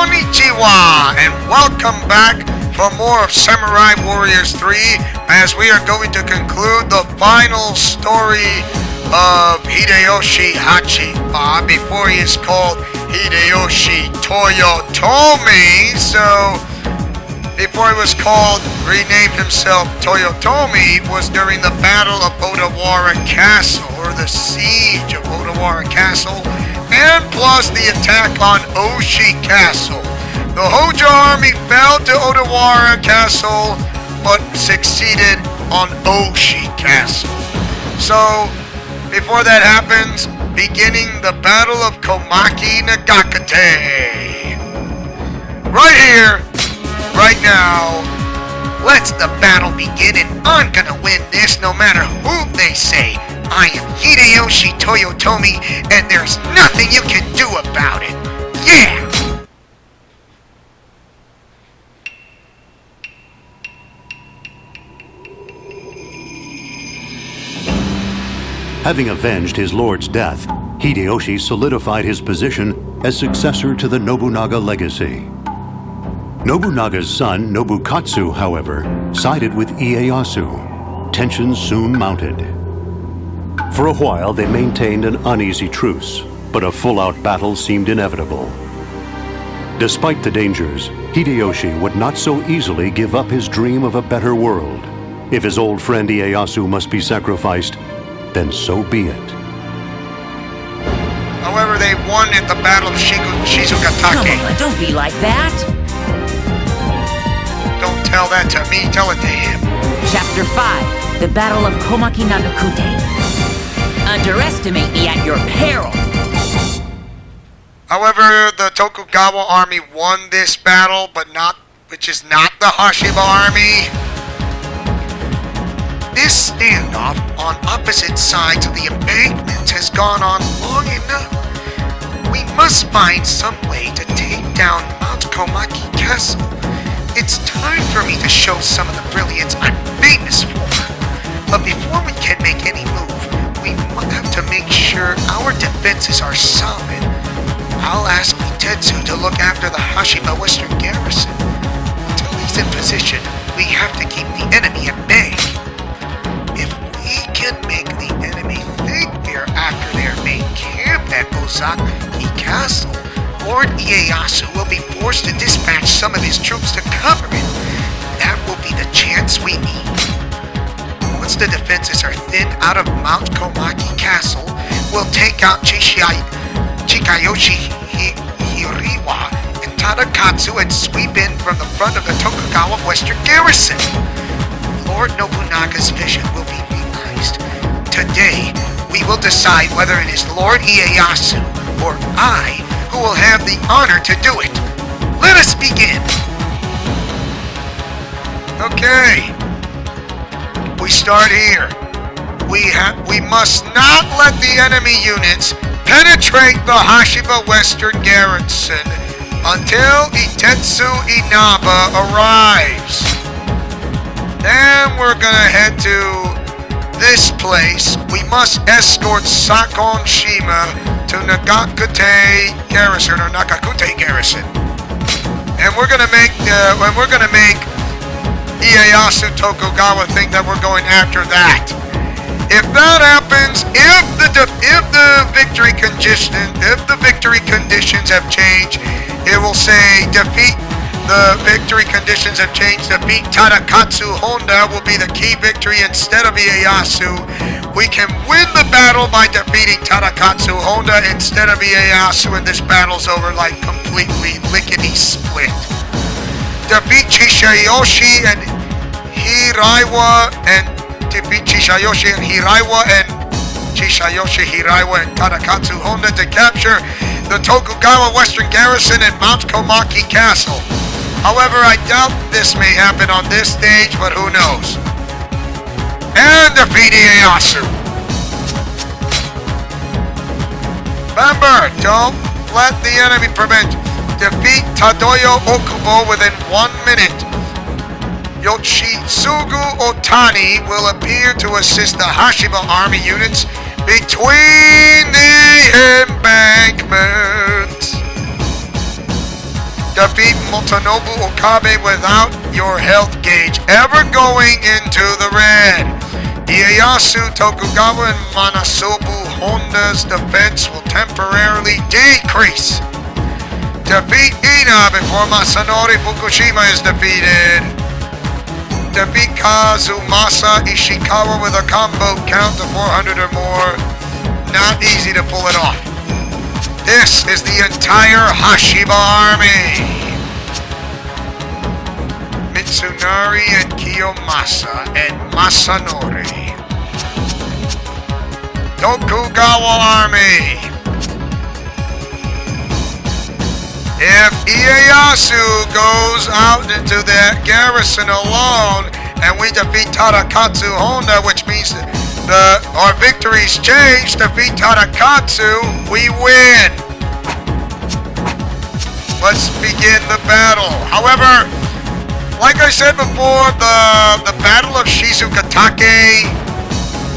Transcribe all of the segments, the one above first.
Konnichiwa, and welcome back for more of Samurai Warriors 3 as we are going to conclude the final story of Hideyoshi Hachiba before he is called Hideyoshi Toyotomi. So, before he was called, renamed himself Toyotomi, was during the Battle of Odawara Castle, or the Siege of Odawara Castle, and plus the attack on Oshi Castle. The Hojo army fell to Odawara Castle, but succeeded on Oshi Castle. So, before that happens, beginning the Battle of Komaki Nagakute. Right here, right now, let's the battle begin, and I'm gonna win this no matter who they say. I am Hideyoshi Toyotomi, and there's nothing you can do about it. Yeah! Having avenged his lord's death, Hideyoshi solidified his position as successor to the Nobunaga legacy. Nobunaga's son, Nobukatsu, however, sided with Ieyasu. Tensions soon mounted. For a while, they maintained an uneasy truce, but a full-out battle seemed inevitable. Despite the dangers, Hideyoshi would not so easily give up his dream of a better world. If his old friend Ieyasu must be sacrificed, then so be it. However, they won at the Battle of Shizugatake. Come on, don't be like that. Don't tell that to me, tell it to him. Chapter 5, the Battle of Komaki Nagakute. Underestimate me at your peril. However, the Tokugawa army won this battle, which is not the Hashiba army. This standoff on opposite sides of the embankment has gone on long enough. We must find some way to take down Mount Komaki Castle. It's time for me to show some of the brilliance I'm famous for. But before we can make any move, we have to make sure our defenses are solid. I'll ask Tetsu to look after the Hashiba Western garrison. Until he's in position, we have to keep the enemy at bay. If we can make the enemy think they're after their main camp at Ozaki Castle, Lord Ieyasu will be forced to dispatch some of his troops to cover it. That will be the chance we need. Once the defenses are thinned out of Mount Komaki Castle, we'll take out Chikayoshi Hiriwa and Tadakatsu and sweep in from the front of the Tokugawa Western garrison. Lord Nobunaga's vision will be realized. Today, we will decide whether it is Lord Ieyasu or I who will have the honor to do it. Let us begin. Okay. We start here. We must not let the enemy units penetrate the Hashiba Western garrison until Itetsu Inaba arrives. Then we're gonna head to this place. We must escort Sakon Shima to Nagakute garrison, or Nagakute garrison. And we're gonna make Ieyasu Tokugawa think that we're going after that. If that happens, if the victory conditions have changed, it will say defeat. The victory conditions have changed. Defeat Tadakatsu Honda will be the key victory instead of Ieyasu. We can win the battle by defeating Tadakatsu Honda instead of Ieyasu, and this battle's over like completely lickety split. Defeat Chisayoshi and Hiraiwa and Tadakatsu Honda to capture the Tokugawa Western Garrison and Mount Komaki Castle. However, I doubt this may happen on this stage, but who knows? And defeat Ieyasu. Remember, don't let the enemy prevent. Defeat Tadoyo Okubo within 1 minute. Yoshitsugu Otani will appear to assist the Hashiba army units between the embankments. Defeat Motonobu Okabe without your health gauge ever going into the red. Ieyasu, Tokugawa, and Manasobu Honda's defense will temporarily decrease. Defeat Ina before Masanori Fukushima is defeated. Defeat Kazumasa Ishikawa with a combo count of 400 or more. Not easy to pull it off. This is the entire Hashiba army. Mitsunari and Kiyomasa and Masanori. Tokugawa army. If Ieyasu goes out into that garrison alone and we defeat Tadakatsu Honda, which means our victories change, defeat Tadakatsu, we win. Let's begin the battle. However, like I said before, the Battle of Shizukatake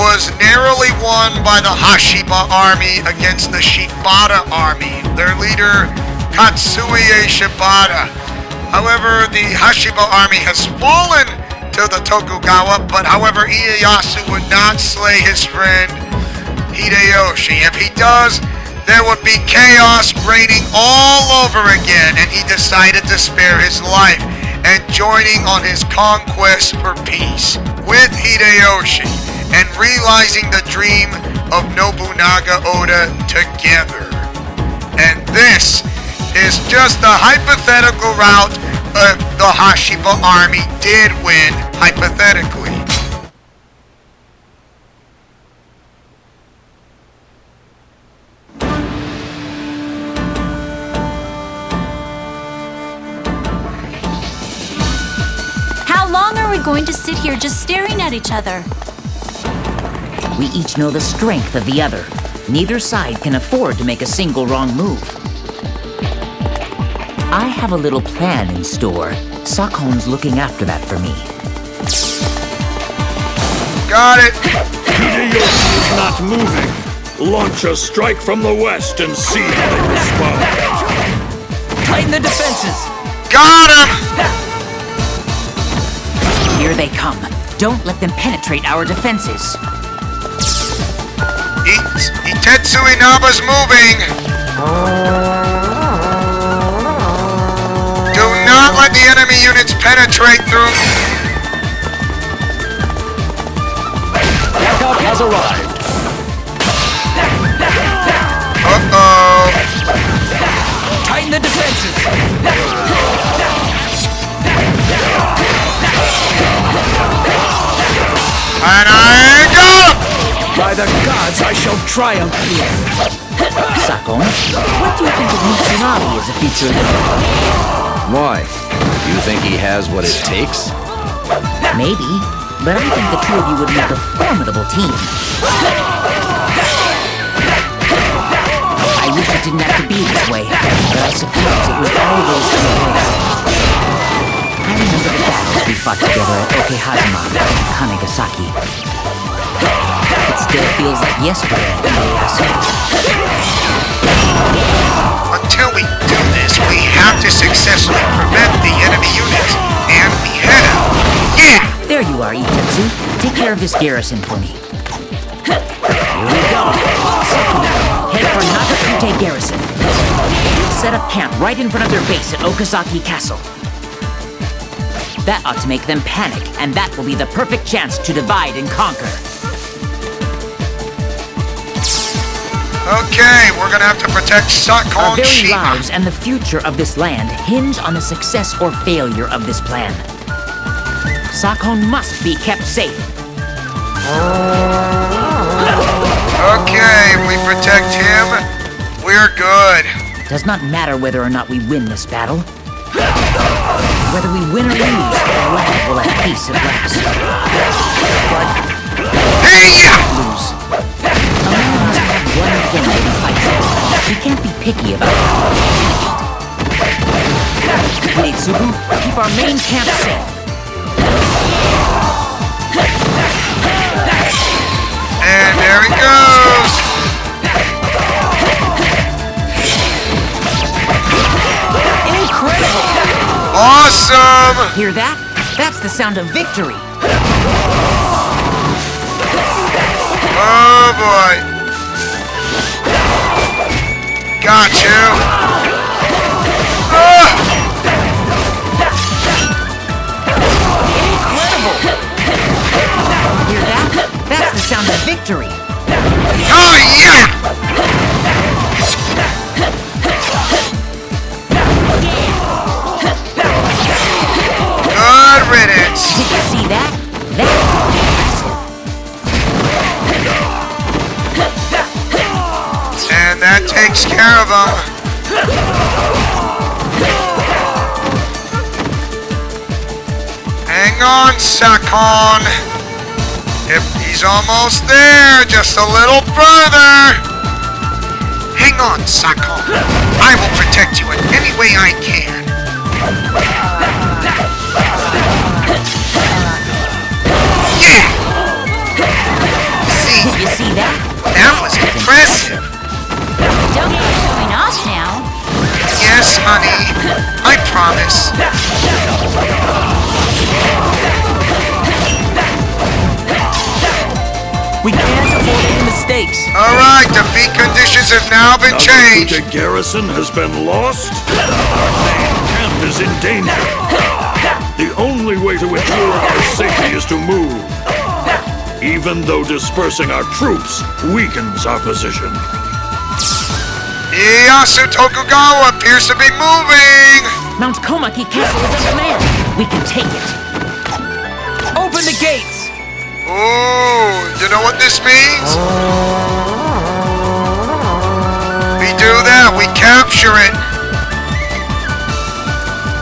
was narrowly won by the Hashiba army against the Shibata army. Their leader, Katsuie Shibata. However, the Hashiba army has fallen to the Tokugawa, but however, Ieyasu would not slay his friend Hideyoshi. If he does, there would be chaos reigning all over again, and he decided to spare his life and joining on his conquest for peace with Hideyoshi and realizing the dream of Nobunaga Oda together. And this is just a hypothetical route if the Hashiba army did win hypothetically. How long are we going to sit here just staring at each other? We each know the strength of the other. Neither side can afford to make a single wrong move. I have a little plan in store. Sakhon's looking after that for me. Got it! Hideyoshi is not moving. Launch a strike from the west and see how they respond. Tighten the defenses! Got him! Here they come. Don't let them penetrate our defenses. Itetsu Inaba's moving! Do not let the enemy units penetrate through. Backup has arrived. Uh-oh. Tighten the defenses! And I go! By the gods, I shall triumph here. Sakon, what do you think of Mitsunari as a future leader? Why? You think he has what it takes? Maybe, but I think the two of you would make a formidable team. I wish it didn't have to be this way, but I suppose it was always the way. I remember the battles we fought together at Okehazuma and Kanegasaki. It still feels like yesterday at Ieyasu. Until we do this, we have to successfully prevent the enemy units, and we head out. Yeah! There you are, Itetsu. Take care of this garrison for me. Here we go. Head for Nagakute Garrison. We'll set up camp right in front of their base at Okazaki Castle. That ought to make them panic, and that will be the perfect chance to divide and conquer. Okay, we're gonna have to protect Our Sakon very Shima. lives and the future of this land hinge on the success or failure of this plan. Sakon must be kept safe. Okay, if we protect him, we're good. Does not matter whether or not we win this battle. Whether we win or lose, the land will have peace at last. But Hey! lose. A man must have one thing that he fights for. He can't be picky about it. Hitsugu, keep our main camp safe. And there he goes! Incredible! Awesome! Hear that? That's the sound of victory. Oh boy. Got you. Incredible! Hear that? That's the sound of victory. Oh yeah! Good riddance. Did you see that? That's impressive. And that takes care of him. Hang on, Sakon. If he's almost there, just a little further. Hang on, Sakon. I will protect you in any way I can. Yeah! See, Did you see that? that was impressive. Don't be showing off now. Yes, honey. I promise. We can't afford any mistakes. All right, defeat conditions have now been changed. The garrison has been lost. Our main camp is in danger. The only way to ensure our safety is to move. Even though dispersing our troops weakens our position. Ieyasu Tokugawa appears to be moving. Mount Komaki Castle is under man. We can take it. Open the gates. Ooh, you know what this means? We do that, we capture it.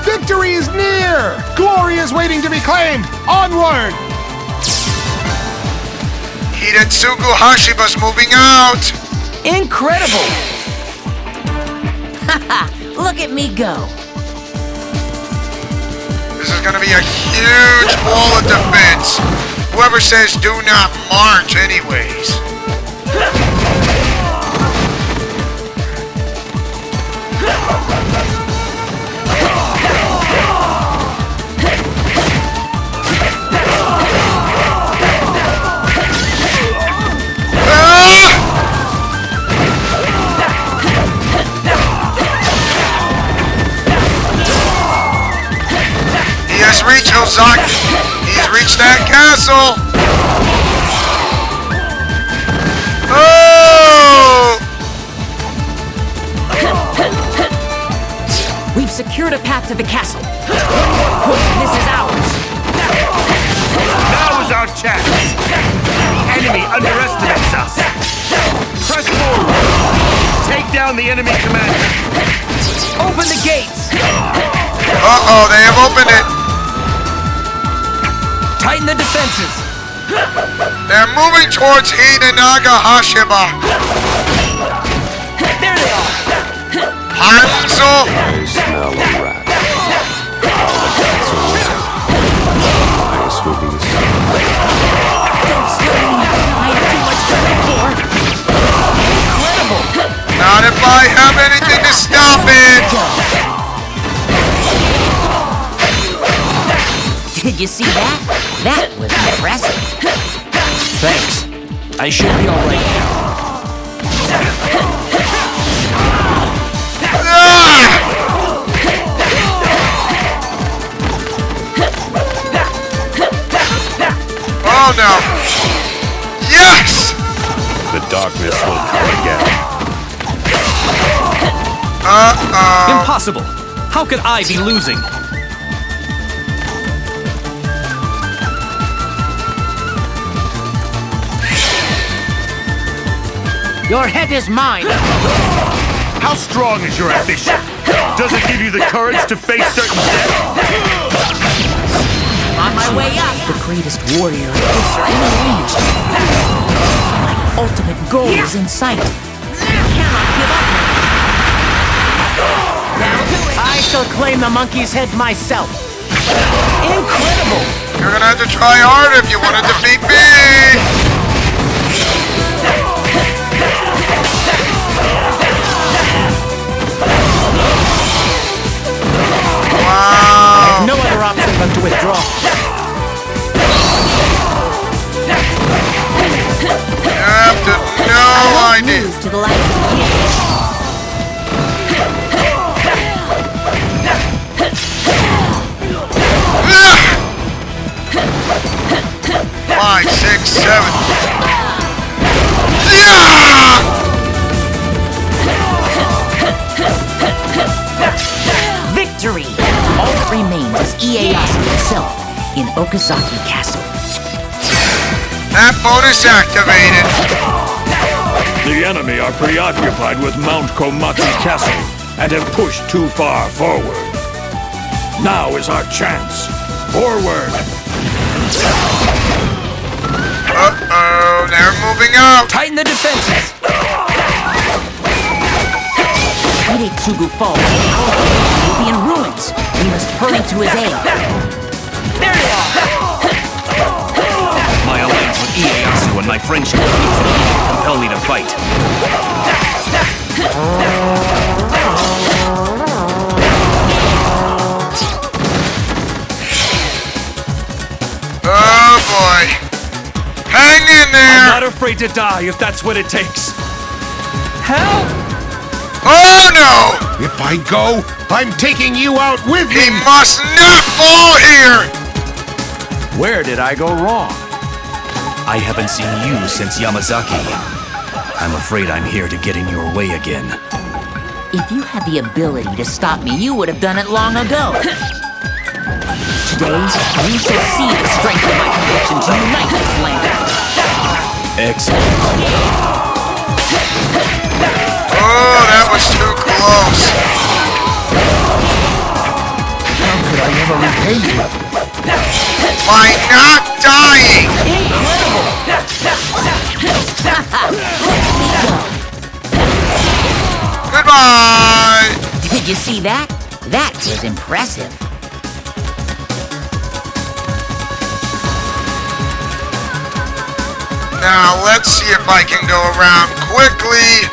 Victory is near! Glory is waiting to be claimed! Onward! Hidetsugu Hashiba's moving out. Incredible! Haha, look at me go. This is gonna be a huge wall of defense. Whoever says do not march anyways. He has reached Ozaki. He's reached that castle. Oh! We've secured a path to the castle. This is ours. Now is our chance. The enemy underestimates us. Press forward. Take down the enemy commander. Open the gates. Uh-oh, they have opened it. Tighten the defenses. They're moving towards Hidenaga Hashiba. There they are. Hanzo. I smell a rat. Don't slow me. I have too much to live for. Incredible. Not if I have anything to stop it. Did you see that? That was impressive. Thanks. I should be all right now. Oh no. Yes! The darkness will come again. Uh-oh. Impossible! How could I be losing? Your head is mine. How strong is your ambition? Does it give you the courage to face certain death? On my way up. The greatest warrior in history in range. My ultimate goal is in sight. I cannot give up now. I shall claim the monkey's head myself. Incredible! You're gonna have to try hard if you want to defeat me. Wow. victory! All that remains is Ieyasu himself in Okazaki Castle. That bonus activated. The enemy are preoccupied with Mount Komaki Castle and have pushed too far forward. Now is our chance. Forward! Uh-oh, they're moving out. Tighten the defenses! Hidetsugu falls. He will be in ruins. We must hurry to his aid. There you are! My alliance with Ieyasu and my friendship with Mitsuki compel me to fight. Oh boy. Hang in there. I'm not afraid to die if that's what it takes. Help! Oh no! If I go, I'm taking you out with He me! must not fall here! Where did I go wrong? I haven't seen you since Yamazaki. I'm afraid I'm here to get in your way again. If you had the ability to stop me, you would have done it long ago. Today, we shall see the strength of my conviction to unite this land. Excellent. Oh, that was too close. How could I ever repay you? By not dying! Goodbye! Did you see that? That was impressive. Now, let's see if I can go around quickly.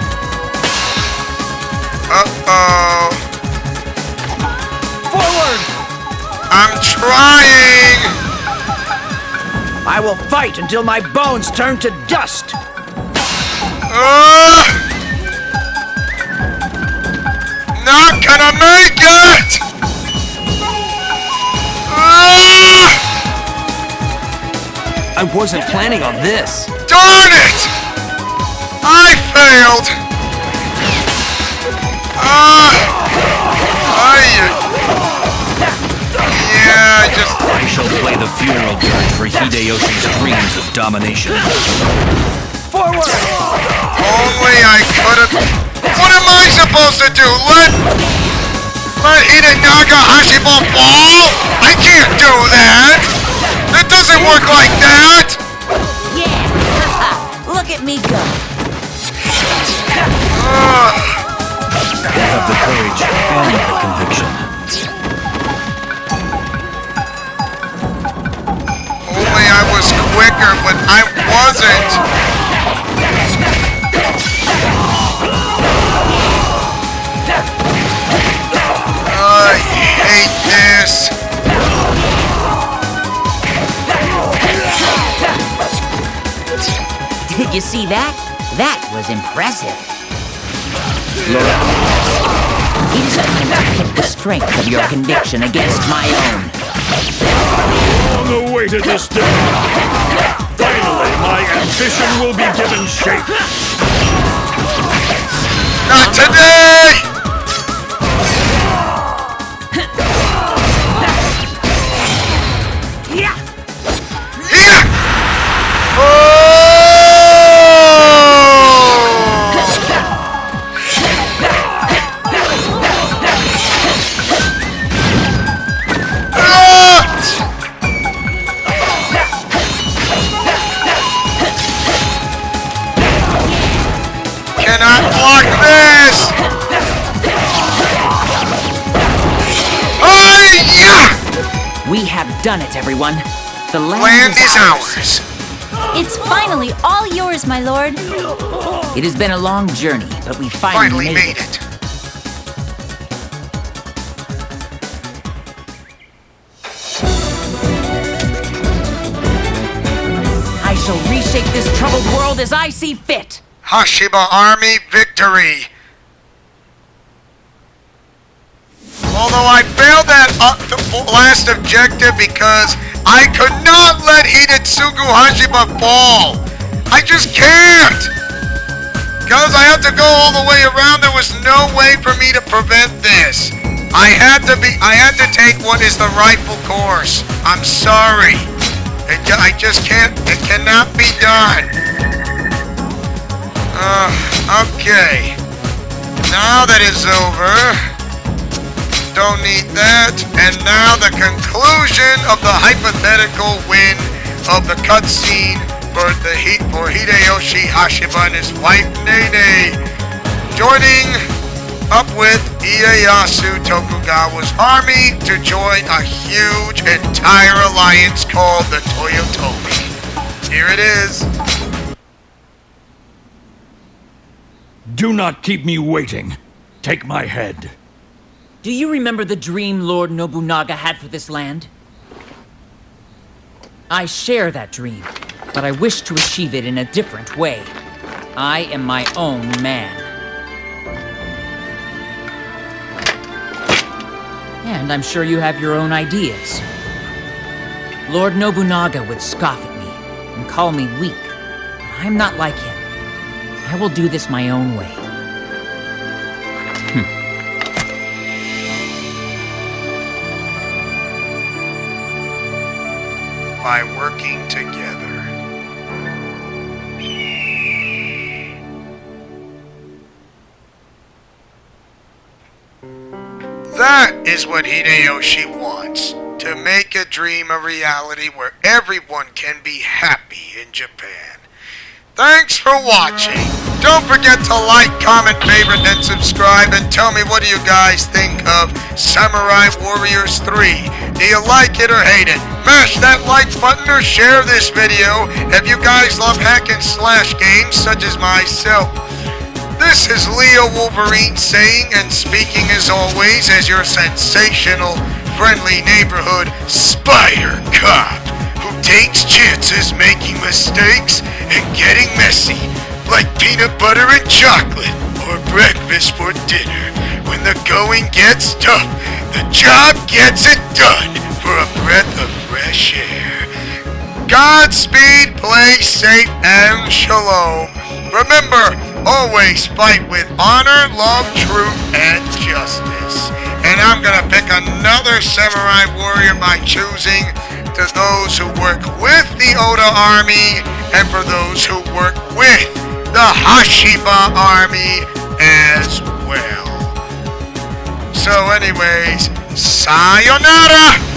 Uh-oh. Forward! I'm trying! I will fight until my bones turn to dust. Not gonna make it! I wasn't planning on this. Darn it! I failed! Yeah, I just... I shall play the funeral dirge for Hideyoshi's dreams of domination. Forward! Only I could've... What am I supposed to do? Let Hidenaga Hashibo fall? I can't do that! It doesn't work like that! Yeah! Look at me go! You have the courage and the conviction. Only I was quicker, but I wasn't! I hate this! Did you see that? That was impressive. It is time to pit the strength of your conviction against my own. Long awaited this day. Finally, my ambition will be given shape. Not today! Yeah! Yeah! Oh! Cannot block this! Oh, yeah! We have done it, everyone. The Land is ours. It's finally all yours, my lord. It has been a long journey, but we Finally made it. I shall reshape this troubled world as I see fit. Hashiba Army victory. Although I failed that the last objective because I could not let Hidetsugu Hashiba fall. I just can't. Because I had to go all the way around, there was no way for me to prevent this. I had to take what is the rightful course. I'm sorry. I just can't, it cannot be done. Okay. Now that it's over, don't need that. And now the conclusion of the hypothetical win of the cutscene for Hideyoshi Hashiba and his wife Nene, joining up with Ieyasu Tokugawa's army to join a huge entire alliance called the Toyotomi. Here it is. Do not keep me waiting. Take my head. Do you remember the dream Lord Nobunaga had for this land? I share that dream, but I wish to achieve it in a different way. I am my own man. And I'm sure you have your own ideas. Lord Nobunaga would scoff at me and call me weak, but I'm not like him. I will do this my own way. By working together. That is what Hideyoshi wants. To make a dream a reality where everyone can be happy in Japan. Thanks for watching. Don't forget to like, comment, favorite, and subscribe, and tell me what do you guys think of Samurai Warriors 3. Do you like it or hate it? Mash that like button or share this video if you guys love hack and slash games such as myself. This is Leo Wolverine saying and speaking as always as your sensational, friendly neighborhood spider cop who takes chances making mistakes and getting messy like peanut butter and chocolate or breakfast for dinner. When the going gets tough, the job gets it done for a breath of fresh air. Godspeed, play safe, and shalom. Remember, always fight with honor, love, truth, and justice. And I'm gonna pick another samurai warrior by choosing to those who work with the Oda army and for those who work with the Hashiba army as well. So anyways, sayonara!